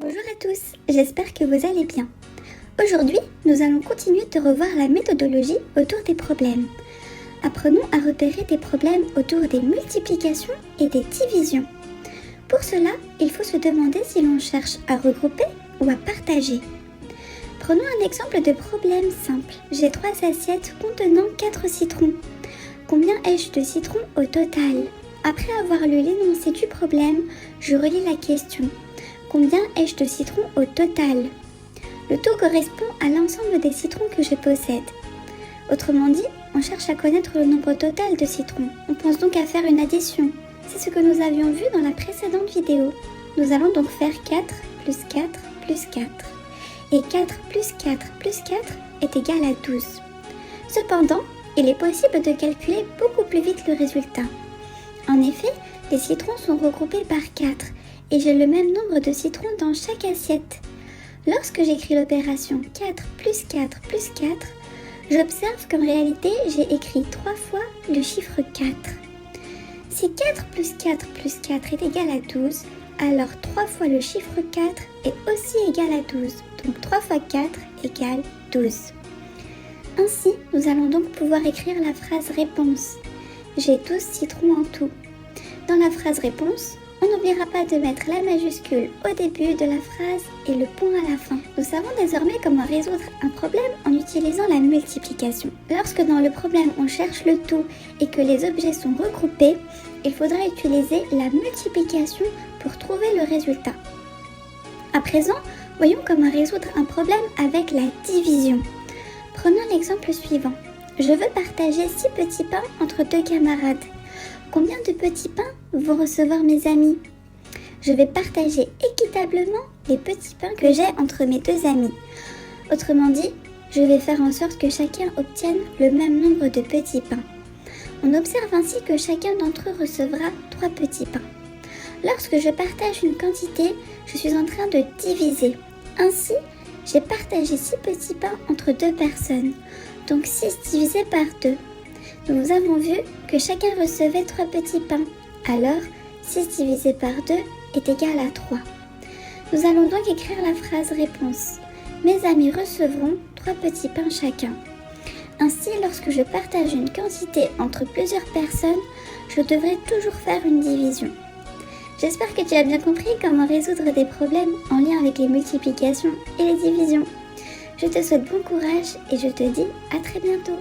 Bonjour à tous, j'espère que vous allez bien. Aujourd'hui, nous allons continuer de revoir la méthodologie autour des problèmes. Apprenons à repérer des problèmes autour des multiplications et des divisions. Pour cela, il faut se demander si l'on cherche à regrouper ou à partager. Prenons un exemple de problème simple. J'ai 3 assiettes contenant 4 citrons. Combien ai-je de citrons au total? Après avoir lu l'énoncé du problème, je relis la question. Combien ai-je de citrons au total? Le tout correspond à l'ensemble des citrons que je possède. Autrement dit, on cherche à connaître le nombre total de citrons. On pense donc à faire une addition. C'est ce que nous avions vu dans la précédente vidéo. Nous allons donc faire 4 plus 4 plus 4. Et 4 plus 4 plus 4 est égal à 12. Cependant, il est possible de calculer beaucoup plus vite le résultat. En effet, les citrons sont regroupés par 4 et j'ai le même nombre de citrons dans chaque assiette. Lorsque j'écris l'opération 4 plus 4 plus 4, j'observe qu'en réalité j'ai écrit 3 fois le chiffre 4. Si 4 plus 4 plus 4 est égal à 12, alors 3 fois le chiffre 4 est aussi égal à 12. Donc 3 fois 4 égale 12. Ainsi, nous allons donc pouvoir écrire la phrase réponse. J'ai 12 citrons en tout. Dans la phrase réponse, on n'oubliera pas de mettre la majuscule au début de la phrase et le point à la fin. Nous savons désormais comment résoudre un problème en utilisant la multiplication. Lorsque dans le problème on cherche le tout et que les objets sont regroupés, il faudra utiliser la multiplication pour trouver le résultat. À présent, voyons comment résoudre un problème avec la division. Prenons l'exemple suivant. Je veux partager 6 petits pains entre 2 camarades. Combien de petits pains vont recevoir mes amis? Je vais partager équitablement les petits pains que j'ai entre mes 2 amis. Autrement dit, je vais faire en sorte que chacun obtienne le même nombre de petits pains. On observe ainsi que chacun d'entre eux recevra 3 petits pains. Lorsque je partage une quantité, je suis en train de diviser. Ainsi, j'ai partagé 6 petits pains entre 2 personnes, donc 6 divisé par 2. Nous avons vu que chacun recevait 3 petits pains, alors 6 divisé par 2 est égal à 3. Nous allons donc écrire la phrase réponse. Mes amis recevront 3 petits pains chacun. Ainsi, lorsque je partage une quantité entre plusieurs personnes, je devrais toujours faire une division. J'espère que tu as bien compris comment résoudre des problèmes en lien avec les multiplications et les divisions. Je te souhaite bon courage et je te dis à très bientôt.